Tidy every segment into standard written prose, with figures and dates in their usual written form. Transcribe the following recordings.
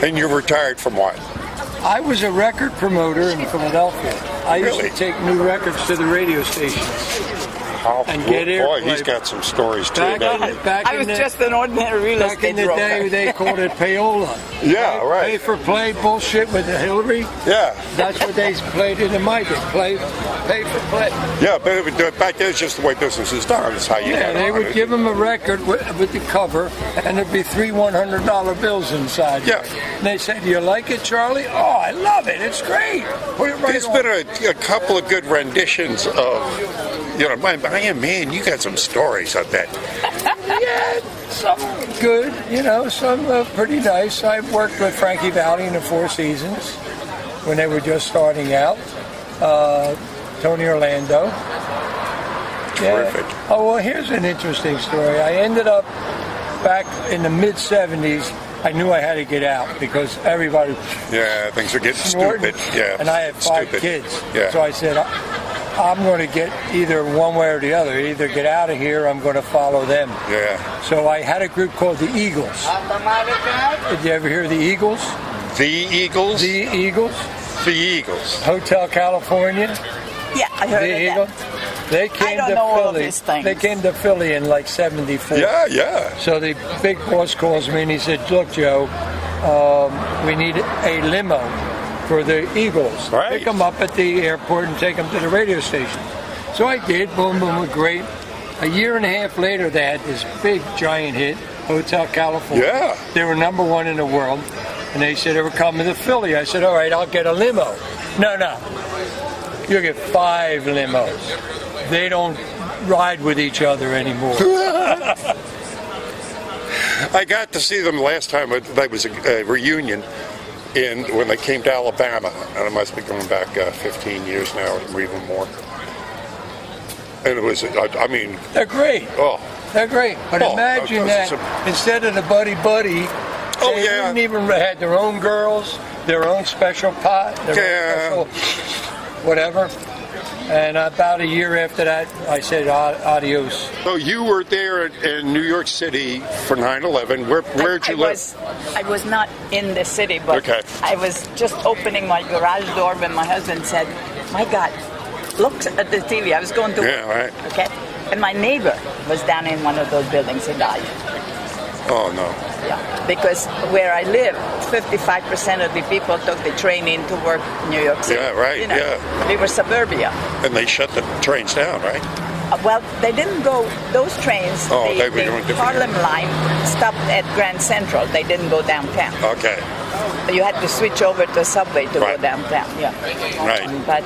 And you retired from what? I was a record promoter in Philadelphia. I used to take new records to the radio stations. And get boy, he's got some stories too. I was just an ordinary real estate broker. Back in the day, they called it payola. Yeah, right. Pay for play bullshit with the Hillary. Yeah. That's what they played in the mic. Pay for play. Yeah, but back then it's just the way business is done. It's how you Yeah, they would give them a record with the cover, and there'd be three $100 bills inside. Yeah. And they said, "Do you like it, Charlie?" "Oh, I love it. It's great." Put it right There's on. been a couple of good renditions of, man, you got some stories on that. Yeah, some good, some pretty nice. I worked with Frankie Valli in the Four Seasons when they were just starting out. Tony Orlando. Terrific. Yeah. Oh, well, here's an interesting story. I ended up back in the mid-'70s. I knew I had to get out because everybody things are getting snorting, stupid. Yeah, and I had five kids. Yeah. So I said, I'm going to get either one way or the other. Either get out of here or I'm going to follow them. Yeah. So I had a group called the Eagles. Did you ever hear the Eagles? The Eagles? The Eagles. The Eagles. Hotel California. Yeah, I heard of Eagles. that. They came to Philly. They came to Philly in like '74. Yeah. So the big boss calls me and he said, "Look, Joe, we need a limo for the Eagles. Right. Pick them up at the airport and take them to the radio station." So I did. Boom, boom, great. A year and a half later, they had this big, giant hit, Hotel California. Yeah. They were #1 in the world. And they said they were coming to Philly. I said, "All right, I'll get a limo." No. You'll get 5 limos. They don't ride with each other anymore. I got to see them last time. There was a reunion when they came to Alabama, and it must be going back 15 years now, or even more. And it was, they're great. Oh, they're great. But imagine that instead of the buddy, they wouldn't even had their own girls, their own special pot, their own special whatever. And about a year after that, I said adios. So you were there in New York City for 9/11. Where'd you live? I was not in the city, but I was just opening my garage door when my husband said, "My God, look at the TV." I was going to work. Yeah, right. Okay. And my neighbor was down in one of those buildings. He died. Oh, no. Yeah, because where I live, 55% of the people took the train in to work in New York City. Yeah, right, We were suburbia. And they shut the trains down, right? Well, they didn't go, those trains, they were doing different. Harlem line stopped at Grand Central. They didn't go downtown. Okay. You had to switch over to subway to go downtown, Right. But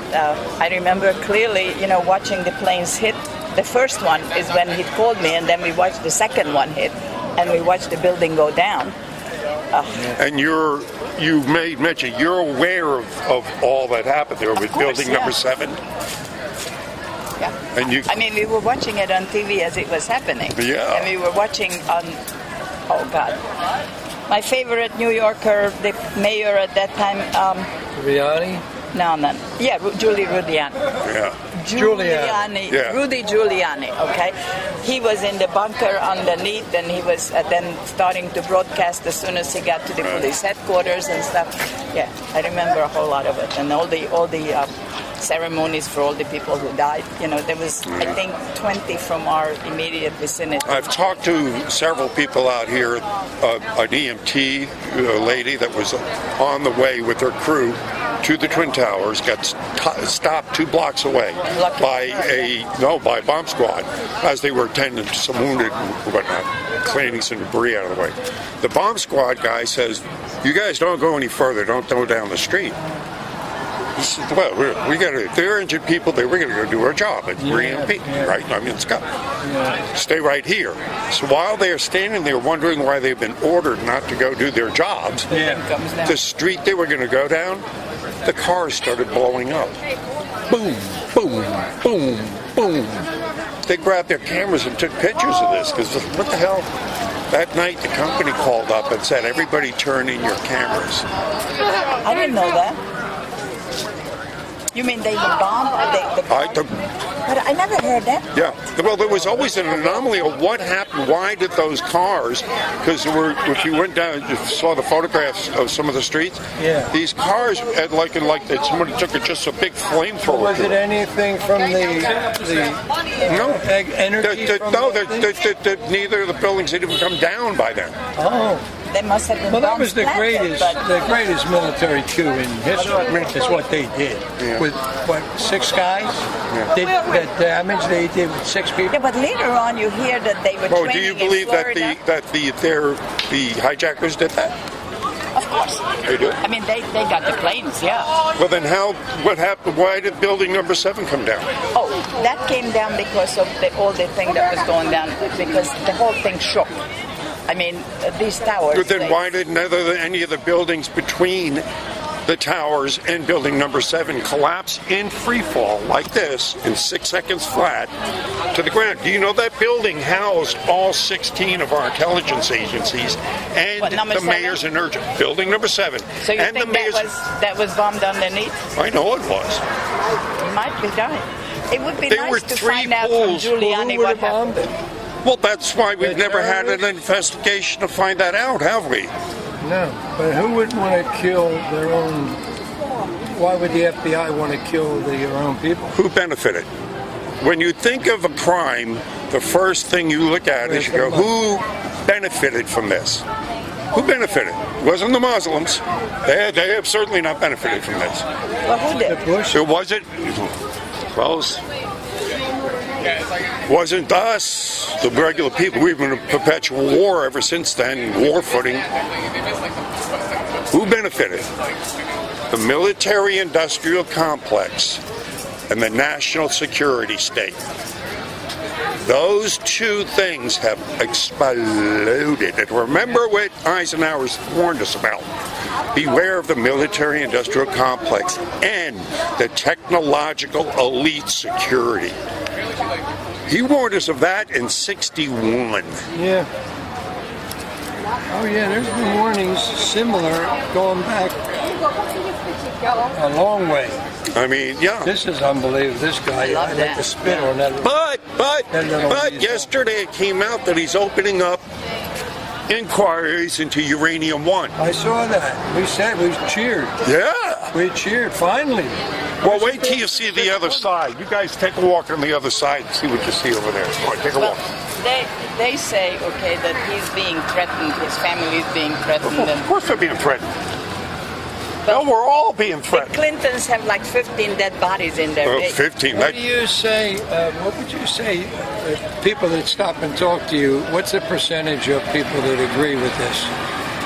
I remember clearly, watching the planes hit. The first one is when he called me, and then we watched the second one hit. And we watched the building go down. And you made mention, you're aware of all that happened there with building number 7? Yeah. And we were watching it on TV as it was happening. Yeah. And we were watching on, oh God, my favorite New Yorker, the mayor at that time. Giuliani? No. Yeah, Julie Rudiani. Yeah. Giuliani. Yeah. Rudy Giuliani, okay? He was in the bunker underneath, and he was then starting to broadcast as soon as he got to the police headquarters and stuff. Yeah, I remember a whole lot of it. And all the ceremonies for all the people who died. There was, I think, 20 from our immediate vicinity. I've talked to several people out here, an EMT lady that was on the way with her crew to the Twin Towers, got stopped 2 blocks away by a bomb squad as they were attending to some wounded and whatnot, cleaning some debris out of the way. The bomb squad guy says, "You guys don't go any further, don't go down the street." He said, "Well, they're injured people, we're going to go do our job at EMP, right? It's got stay right here." So while they're standing there wondering why they've been ordered not to go do their jobs, the street they were going to go down, the cars started blowing up. Boom, boom, boom, boom. They grabbed their cameras and took pictures of this, because what the hell? That night the company called up and said, "Everybody turn in your cameras." I didn't know that. You mean they bombed? But I never heard that. Yeah. Well, there was always an anomaly of what happened. Why did those cars? Because if you went down, you saw the photographs of some of the streets. Yeah. These cars had like somebody took just a big flamethrower. Was it anything from the energy? Neither of the buildings had even come down by then. Oh. They must have been. Well, that was the greatest military coup in history. Is what they did with what 6 guys. Yeah. The damage they did with 6 people. Yeah, but later on you hear that they were. Oh, training do you believe that the hijackers did that? Of course. They do. I mean, they got the planes, yeah. Well, then what happened? Why did building number 7 come down? Oh, that came down because of all the thing that was going down, because the whole thing shook. I mean, these towers... But then why did any of the buildings between the towers and building number 7 collapse in free fall like this in 6 seconds flat to the ground? Do you know that building housed all 16 of our intelligence agencies and the mayor's energy? Building number 7. So you think that was bombed underneath? I know it was. It might be done. It would be nice to find out from Giuliani what happened. Well, that's why we've never had an investigation to find that out, have we? No, but who would want to kill their own... Why would the FBI want to kill their own people? Who benefited? When you think of a crime, the first thing you look at is you go, who benefited from this? Who benefited? It wasn't the Muslims. They have certainly not benefited from this. Well, who did? It wasn't... Well, wasn't us, the regular people. We've been in perpetual war ever since then, war footing. Who benefited? The military-industrial complex and the national security state. Those 2 things have exploded. And remember what Eisenhower's warned us about. Beware of the military-industrial complex and the technological elite security. He warned us of that in '61. Yeah. Oh, yeah, there's been warnings similar going back a long way. I mean, yeah. This is unbelievable. This guy, I'd like to spit on that. But yesterday it came out that he's opening up inquiries into uranium-1. I saw that. We cheered. Yeah. We cheered, finally. Well, wait till you see the other side. You guys take a walk on the other side and see what you see over there. Come on, take a walk. They say, okay, that he's being threatened, his family is being threatened. Of course they're being threatened. Well, we're all being threatened. The Clintons have like 15 dead bodies in their 15. What do you say, what would you say, people that stop and talk to you, what's the percentage of people that agree with this?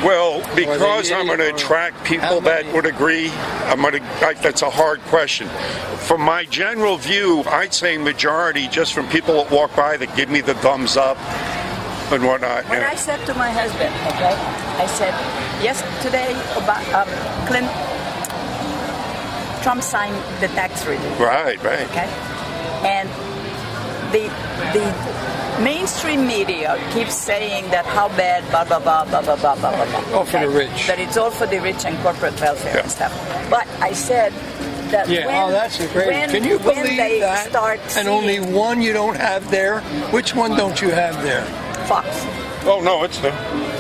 Well, because I'm going to attract people that would agree, that's a hard question. From my general view, I'd say majority just from people that walk by that give me the thumbs up and whatnot. When I said to my husband, okay, I said, yesterday Trump signed the tax relief. Right. Okay, and the mainstream media keeps saying that how bad, blah, blah, blah, blah, blah, blah, blah, blah. All for the rich. That it's all for the rich and corporate welfare and stuff. But I said that that's a great... Can you believe that? And only one you don't have there? Which one don't you have there? Fox. Oh, no, it's them.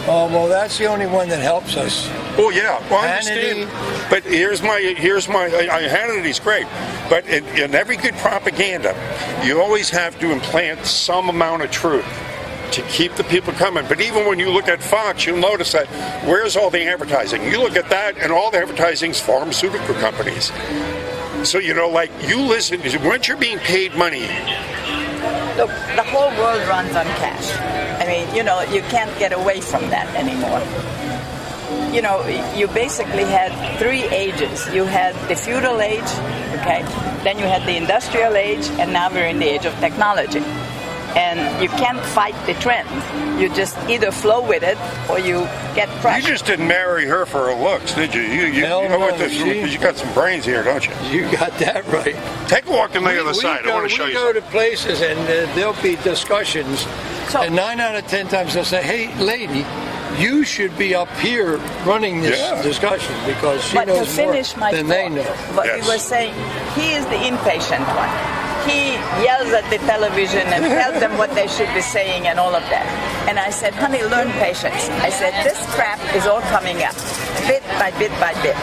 Oh, well, that's the only one that helps us. Oh, yeah. Well, I understand. But here's my Hannity's great. But in every good propaganda, you always have to implant some amount of truth to keep the people coming. But even when you look at Fox, you'll notice that where's all the advertising? You look at that, and all the advertising's pharmaceutical companies. So, you listen, once you're being paid money. Look, the whole world runs on cash. I mean, you can't get away from that anymore. You basically had 3 ages. You had the feudal age, okay? Then you had the industrial age, and now we're in the age of technology. And you can't fight the trend. You just either flow with it or you get crushed. You just didn't marry her for her looks, did you? You got some brains here, don't you? You got that right. Take a walk on the other side. I want to show you. We go to places and there'll be discussions, and 9 out of 10 times they'll say, "Hey, lady, you should be up here running this discussion because she knows more than they know." But we were saying he is the impatient one. he yells at the television and tells them what they should be saying and all of that. And I said, honey, learn patience. I said, this crap is all coming up, bit by bit by bit.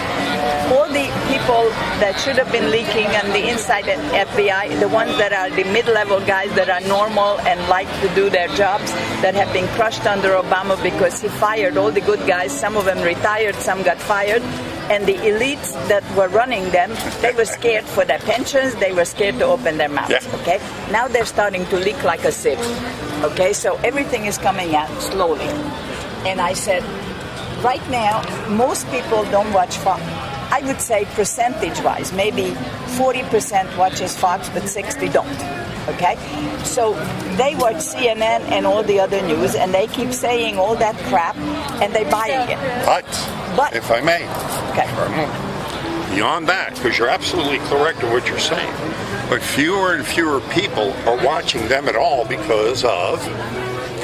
All the people that should have been leaking on the inside at FBI, the ones that are the mid-level guys that are normal and like to do their jobs, that have been crushed under Obama because he fired all the good guys. Some of them retired, some got fired. And the elites that were running them, they were scared for their pensions, they were scared to open their mouths, okay? Now they're starting to leak like a sieve, okay? So everything is coming out slowly. And I said, right now, most people don't watch Fox. I would say percentage-wise, maybe 40% watches Fox, but 60 don't, okay? So they watch CNN and all the other news, and they keep saying all that crap, and they're buying it. But if I may, okay. Beyond that, because you're absolutely correct in what you're saying, but fewer and fewer people are watching them at all because of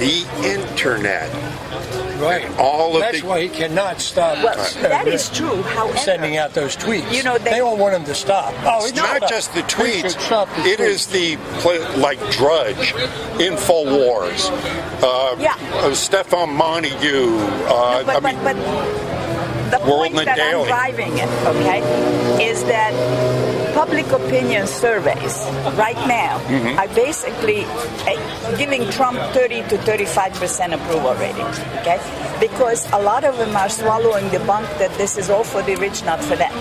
the internet. Right. That's why he cannot stop. Well, that is true. However, sending out those tweets. You know, they all want him to stop. Oh, it's not just the tweets. It is the like Drudge, Infowars, Stefan Montague. But the point that I'm driving at, okay, is that public opinion surveys right now are basically giving Trump 30 to 35% approval ratings, okay? Because a lot of them are swallowing the bunk that this is all for the rich, not for them.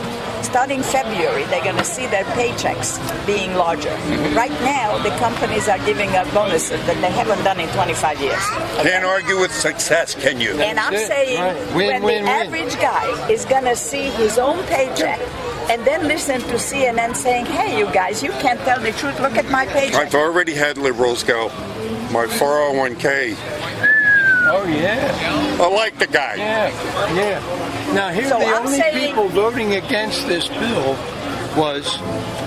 Starting February, they're going to see their paychecks being larger. Right now, the companies are giving out bonuses that they haven't done in 25 years. Okay? Can't argue with success, can you? And I'm saying, when the average guy is going to see his own paycheck and then listen to CNN saying, hey, you guys, you can't tell the truth, look at my paycheck. I've already had liberals go, my 401k. Oh, yeah. I like the guy. Yeah. Now, here the only people voting against this bill was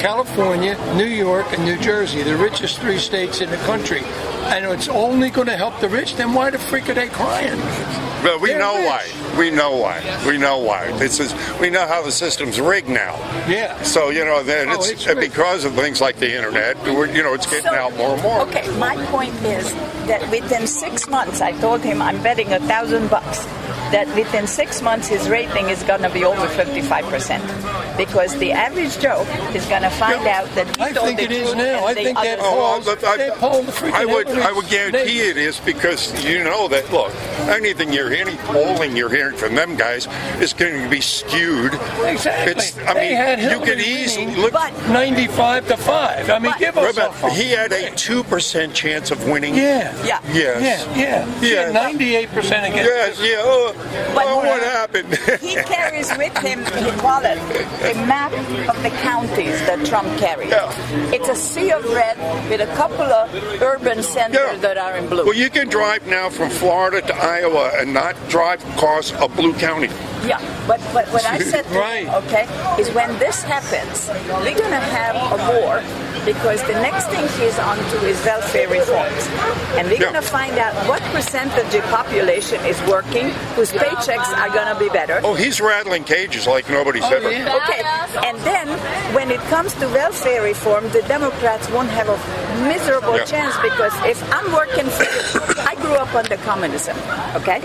California, New York, and New Jersey, the richest 3 states in the country. And it's only going to help the rich, then why the freak are they crying? Well, we know why. We know why. We know how the system's rigged now. Yeah. So, you know, then it's because of things like the internet, it's getting out more and more. Okay, my point is that within 6 months, I told him I'm betting $1,000 that within 6 months his rating is going to be over 55%, because the average Joe is going to find out that he told the truth. I think it is now. I think that I would guarantee it is, because you know that. Look, anything any polling you're hearing from them guys is going to be skewed. Exactly. You could easily look 95 to 5. I mean, give us a he had a 2% chance of winning. Yeah. Yes. Yeah. 98% against. Yes. Yeah. What happened? He carries with him in his wallet a map of the counties that Trump carries. Yeah. It's a sea of red with a couple of urban centers that are in blue. Well, you can drive now from Florida to Iowa and not drive across a blue county. Yeah, but what I said to him, okay, is when this happens, we're going to have a war, because the next thing he's on to is welfare reforms. And we're going to find out what percentage of the population is working, whose paychecks are going to be better. Oh, he's rattling cages like nobody's ever. Yeah. Okay, and then when it comes to welfare reform, the Democrats won't have a miserable chance, because if I'm working for you, I grew up under communism, okay?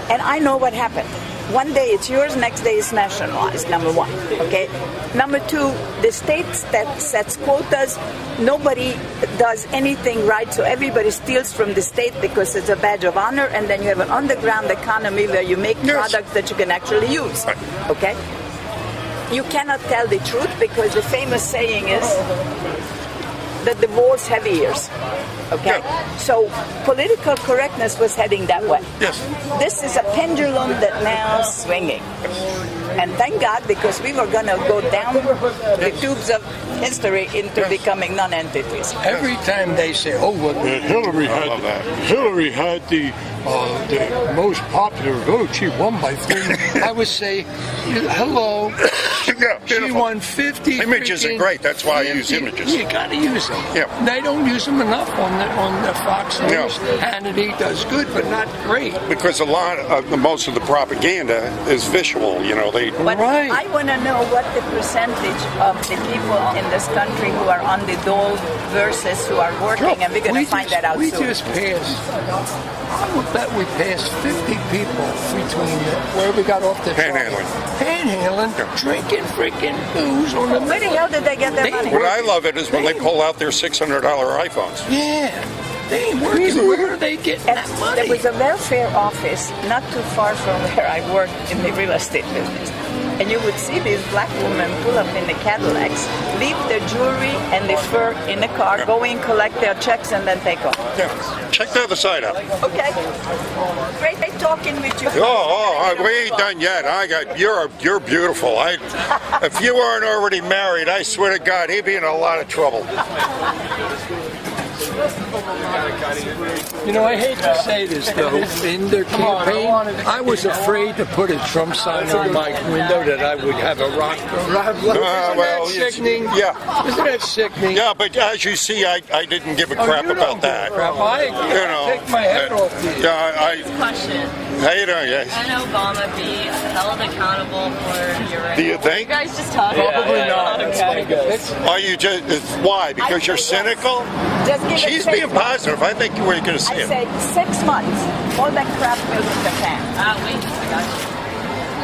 And I know what happened. One day it's yours, next day it's nationalized, number one, okay? Number two, the states that sets quotas, nobody does anything right, so everybody steals from the state because it's a badge of honor, and then you have an underground economy where you make products that you can actually use, okay? You cannot tell the truth, because the famous saying is that the wolves have ears. Okay? So political correctness was heading that way. Yes. This is a pendulum that now is swinging. And thank God, because we were going to go down the tubes of history into becoming non-entities. Every time they say, oh, well, Hillary had the most popular vote, she won by 3, I would say, hello, she won 50. Images are great, that's why I use images. You got to use them. Yeah. They don't use them enough on the Fox News. Hannity does good, but not great. Because most of the propaganda is visual, lead. But I want to know what the percentage of the people in this country who are on the dole versus who are working, and we're going to find that out soon. We just passed, I would bet we passed 50 people between where we got off the Panhandling, drinking freaking booze on the Where the hell did they get their money? What I love it is when they pull out their $600 iPhones. Yeah. They ain't working. Where are they getting that money? There was a welfare office not too far from where I worked in the real estate business. And you would see these black women pull up in the Cadillacs, leave their jewelry and their fur in the car, go in, collect their checks, and then take off. Yeah. Check the other side out. Okay. Great talking with you. We ain't done yet. You're beautiful. If you weren't already married, I swear to God, he'd be in a lot of trouble. You know, I hate to say this, though. In their campaign, I was afraid to put a Trump sign on my window that I would have a rock. Isn't that sickening? Yeah. Isn't that sickening? Yeah, but as you see, I didn't give a crap about that. I take my head off these. Question. How you doing, guys? Can Obama be held accountable for your... Do you think? You guys just talk Probably not. Are you just... Why? Because you're cynical? She's being positive. I think we're going to see it. I say 6 months. All that crap will hit the fan. Wait. I got you.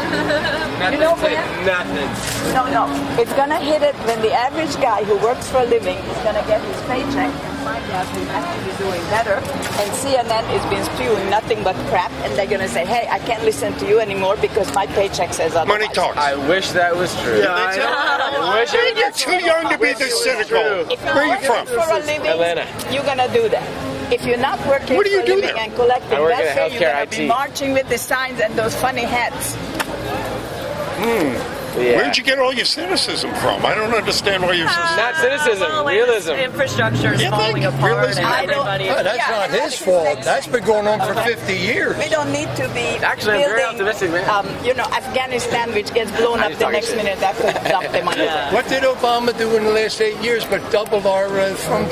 You know when? Nothing. No. It's going to hit it when the average guy who works for a living is going to get his paycheck and find out he's actually doing better. And CNN has been spewing nothing but crap. And they're going to say, hey, I can't listen to you anymore because my paycheck says otherwise. Money talks. I wish that was true. I wish you're too young to be this cynical. Where are you from? For a living, Atlanta. You're going to do that. If you're not working What do you for a do living there? and collecting welfare, you're going IT. to be marching with the signs and those funny hats. Yeah. Where'd you get all your cynicism from? I don't understand why you're so... Not cynicism, Well, realism. Infrastructure is You falling think apart realism- and everybody... That's not his fault. That's been going on for 50 years. We don't need to be Actually, I'm very building, optimistic, man. Afghanistan, which gets blown up the next minute. That could dump them on What did Obama do in the last 8 years but doubled our from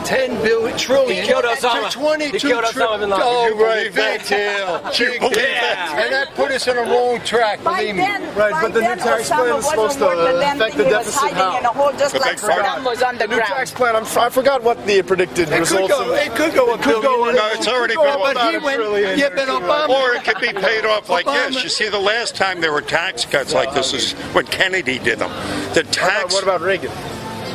10 billion trillion He killed Osama. to 22 He killed Osama bin Laden. Oh, You believe big that? deal. You believe Yeah. that? And that put us on the wrong track, By believe me. then, but the new tax plan is supposed to affect the deficit hiding in a hole just like Saddam was The new underground. tax plan, I forgot what the predicted results of it. It could go a billion. No, it's already been But he went, yeah, but Obama. Or it could be paid off like Obama- this. You see, the last time there were tax cuts like this is when Kennedy did them. The tax... What about Reagan?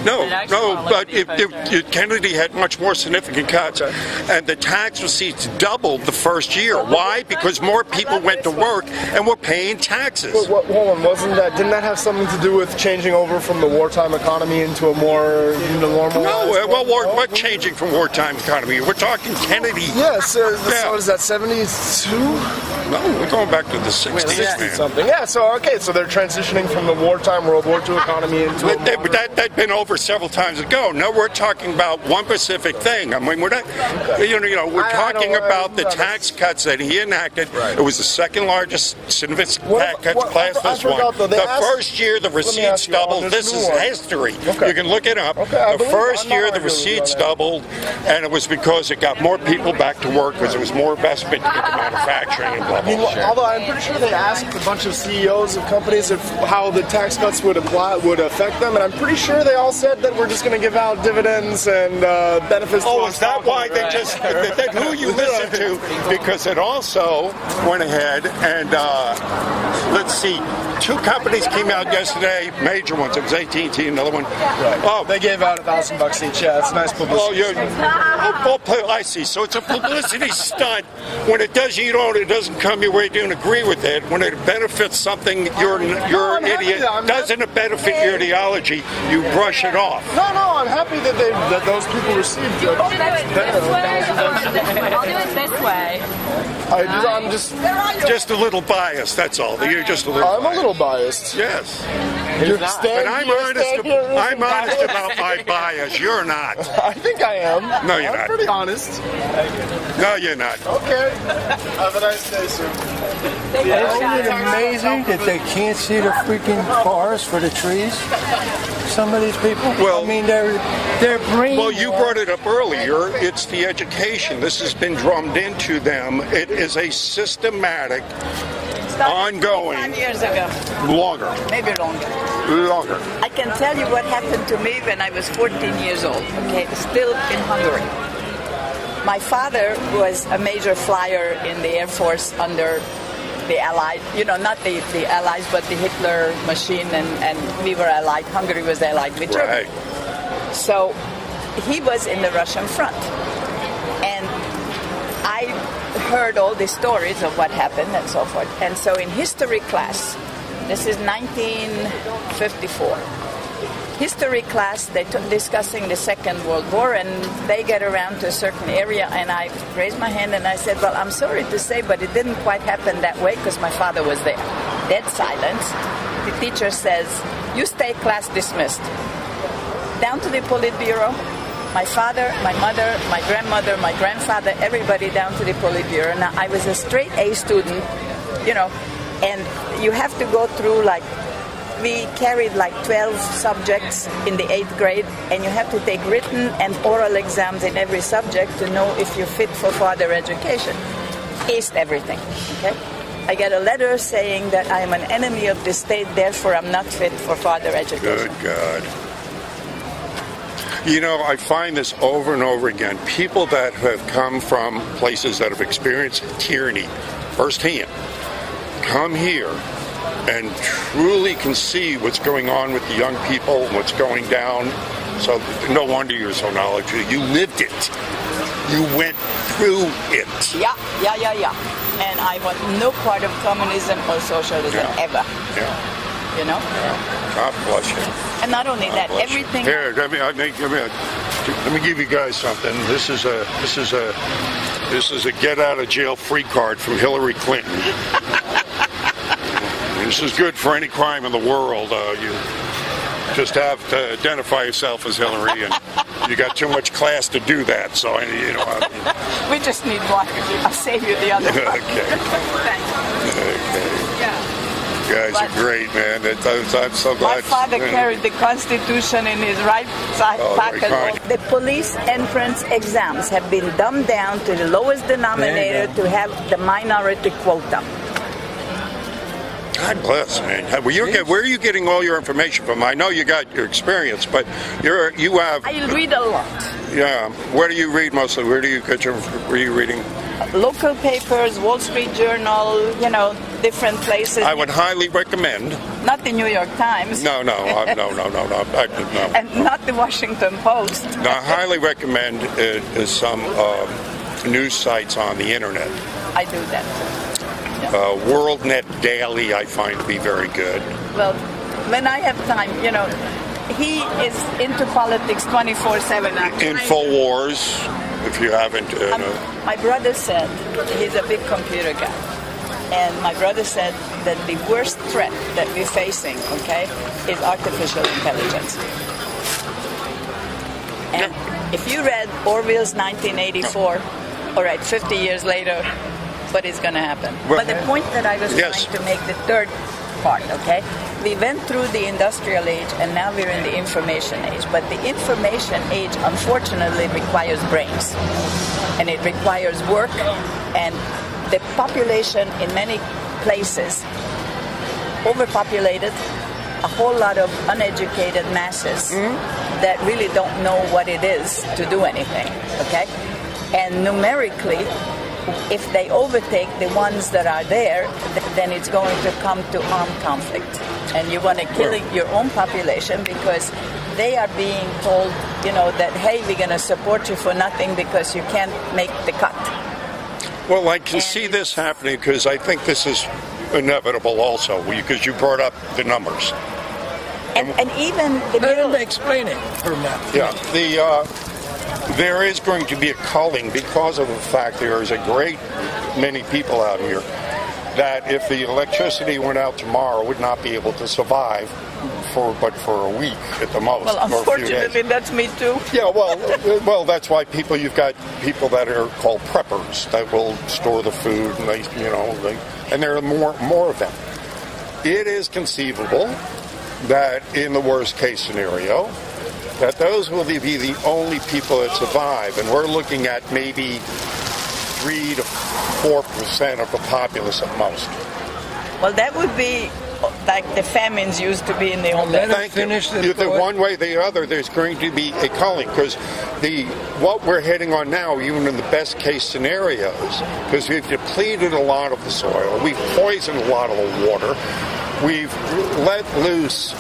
No, actually but elected Kennedy had much more significant cuts, and the tax receipts doubled the first year. Why? Because more people went to work and were paying taxes. Hold on, didn't that have something to do with changing over from the wartime economy into a more normal? No, well, we're changing from wartime economy. We're talking Kennedy. Yes, so is that 72? No, we're going back to the 60s, man. Something. Yeah, so they're transitioning from the wartime World War II economy into But that'd been over several times ago. No, we're talking about one specific thing. I mean, we're not, we're talking about the tax cuts that he enacted. Right. It was the second largest significant tax cut class this one. The first year the receipts doubled. This is history. Okay. You can look it up. The first year the receipts doubled, and it was because it got more people back to work because there was more investment into manufacturing and blah, blah, blah. Although I'm pretty sure they asked a bunch of CEOs of companies how the tax cuts would affect them, and I'm pretty sure they all said that we're just going to give out dividends and benefits. Oh, is that why they just that who you listen to? Because it also went ahead and let's see, 2 companies came out yesterday, major ones. It was AT&T, another one. Right. Oh, they gave out $1,000 each. Yeah, it's nice publicity. I see. So it's a publicity stunt. When it does, it doesn't come your way. You don't agree with it. When it benefits something, you're an idiot. Doesn't it benefit your ideology? You brush it off. No, I'm happy that those people received it. I'll do it this way. I'm just a little biased. That's all. You're just a little. I'm a little biased. Yes. But I'm honest about my bias. You're not. I think I am. No, you're I'm not. pretty honest. No, you're not. Okay. Have a nice day, sir. Isn't it amazing that they can't see the freaking forest for the trees? Some of these people. Well, I mean, they're brainwashed. Well, you brought it up earlier. It's the education. This has been drummed into them. It is a systematic ongoing. 5 years ago. Longer. Maybe longer. Longer. I can tell you what happened to me when I was 14 years old, okay, still in Hungary. My father was a major flyer in the Air Force under the Allied, not the Allies, but the Hitler machine, and we were Allied. Hungary was Allied with Germany. Right. So he was in the Russian front. And I heard all the stories of what happened and so forth. And so in history class, this is 1954, history class, they took discussing the Second World War, and they get around to a certain area, and I raised my hand and I said, well, I'm sorry to say, but it didn't quite happen that way because my father was there. Dead silence. The teacher says, you stay, class dismissed. Down to the Politburo, my father, my mother, my grandmother, my grandfather, everybody down to the Politburo. Now, I was a straight A student, and you have to go through we carried 12 subjects in the 8th grade, and you have to take written and oral exams in every subject to know if you're fit for further education. Aced everything, okay? I get a letter saying that I am an enemy of the state, therefore I'm not fit for further education. Good God. I find this over and over again. People that have come from places that have experienced tyranny firsthand come here and truly can see what's going on with the young people, what's going down. So no wonder you're so knowledgeable. You lived it. You went through it. Yeah. And I want no part of communism or socialism ever. Yeah. God bless you. And not only that, everything. Here, let me give you guys something. This is a get out of jail free card from Hillary Clinton. This is good for any crime in the world. You just have to identify yourself as Hillary, and you got too much class to do that. So we just need one. I'll save you the other one. Okay. Thanks. Okay. Yeah. You guys are great, man. I'm so glad. My father carried the Constitution in his right side pocket. The police entrance exams have been dumbed down to the lowest denominator to have the minority quota. God bless, man. Where are you getting all your information from? I know you got your experience, but you have. I read a lot. Yeah. Where do you read mostly? Where do you get your? Where are you reading? Local papers, Wall Street Journal, different places. I would highly recommend. Not the New York Times. No. No. And not the Washington Post. No, I highly recommend some news sites on the internet. I do that. WorldNet Daily, I find to be very good. Well, when I have time, he is into politics 24/7. InfoWars, if you haven't. My brother said, he's a big computer guy, and my brother said that the worst threat that we're facing, is artificial intelligence. And if you read Orwell's 1984, all right, 50 years later, what is going to happen? But the point that I was trying to make, the third part, we went through the industrial age and now we're in the information age. But the information age, unfortunately, requires brains. And it requires work. And the population in many places, overpopulated, a whole lot of uneducated masses that really don't know what it is to do anything, And numerically, if they overtake the ones that are there, then it's going to come to armed conflict. And you want to kill your own population because they are being told, that, hey, we're going to support you for nothing because you can't make the cut. Well, I can see this happening because I think this is inevitable also, because you brought up the numbers. And even the middle... Explain it for now. Yeah, there is going to be a culling because of the fact there is a great many people out here that if the electricity went out tomorrow would not be able to survive for a week at the most. Well, unfortunately, that's me too. Yeah, well, that's why you've got people that are called preppers that will store the food, and and there are more of them. It is conceivable that in the worst case scenario, that those will be the only people that survive, and we're looking at maybe 3 to 4% of the populace at most. Well, that would be like the famines used to be in the old days. Thank you. The one way or the other, there's going to be a culling, because what we're heading on now, even in the best case scenarios, because we've depleted a lot of the soil, we've poisoned a lot of the water, we've let loose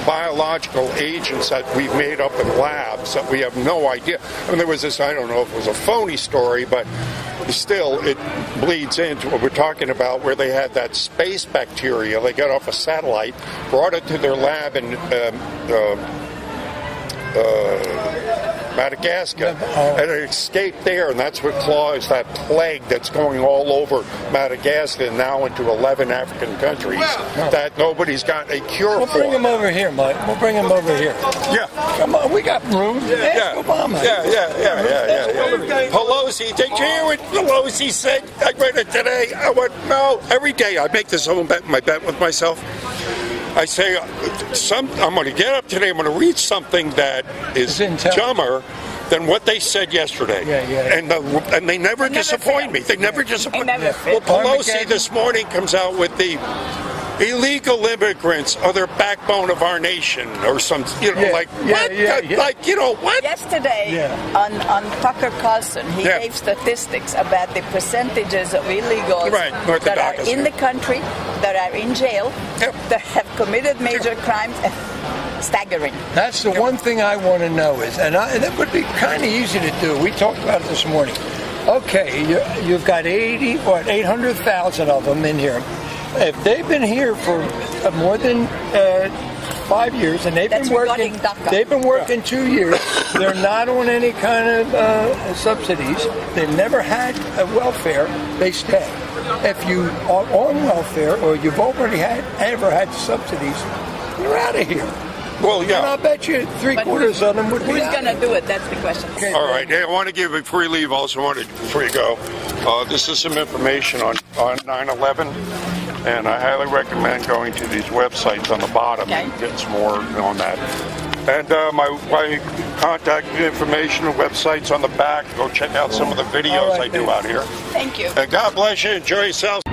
biological agents that we've made up in labs that we have no idea. I mean, there was this, I don't know if it was a phony story, but still it bleeds into what we're talking about, where they had that space bacteria. They got off a satellite, brought it to their lab in Madagascar, and it escaped there, and that's what caused that plague that's going all over Madagascar and now into 11 African countries that nobody's got a cure for. We'll bring him over here, Mike. We'll bring him over here. Yeah. Come on, we got room. Ask Obama. Yeah. Pelosi, did you hear what Pelosi said? I read it today. I went, no. Every day I make this own bet, my bet with myself. I say, I'm going to get up today, I'm going to read something that is dumber than what they said yesterday. And they never disappoint me. They never disappoint me. Well, Pelosi this morning comes out with the illegal immigrants are the backbone of our nation, or some, what? Like, what? Yesterday, on Tucker Carlson, he gave statistics about the percentages of illegals that are in the country, that are in jail, that have committed major crimes. Staggering. That's the one thing I want to know is, and it would be kind of easy to do. We talked about it this morning. Okay, you've got 800,000 of them in here. If they've been here for more than 5 years, and they've been working 2 years, they're not on any kind of subsidies. They've never had welfare. They stay. If you are on welfare or you've already ever had subsidies, you're out of here. Well, yeah. And I'll bet you 3/4 of them would be. Who's going to do it? That's the question. Okay. All right. Hey, I want to give, before you leave, before you go, this is some information on 9/11, and I highly recommend going to these websites on the bottom and get some more on that. And my contact information and websites on the back. Go check out some of the videos I do out here. Thank you. And God bless you. Enjoy yourselves.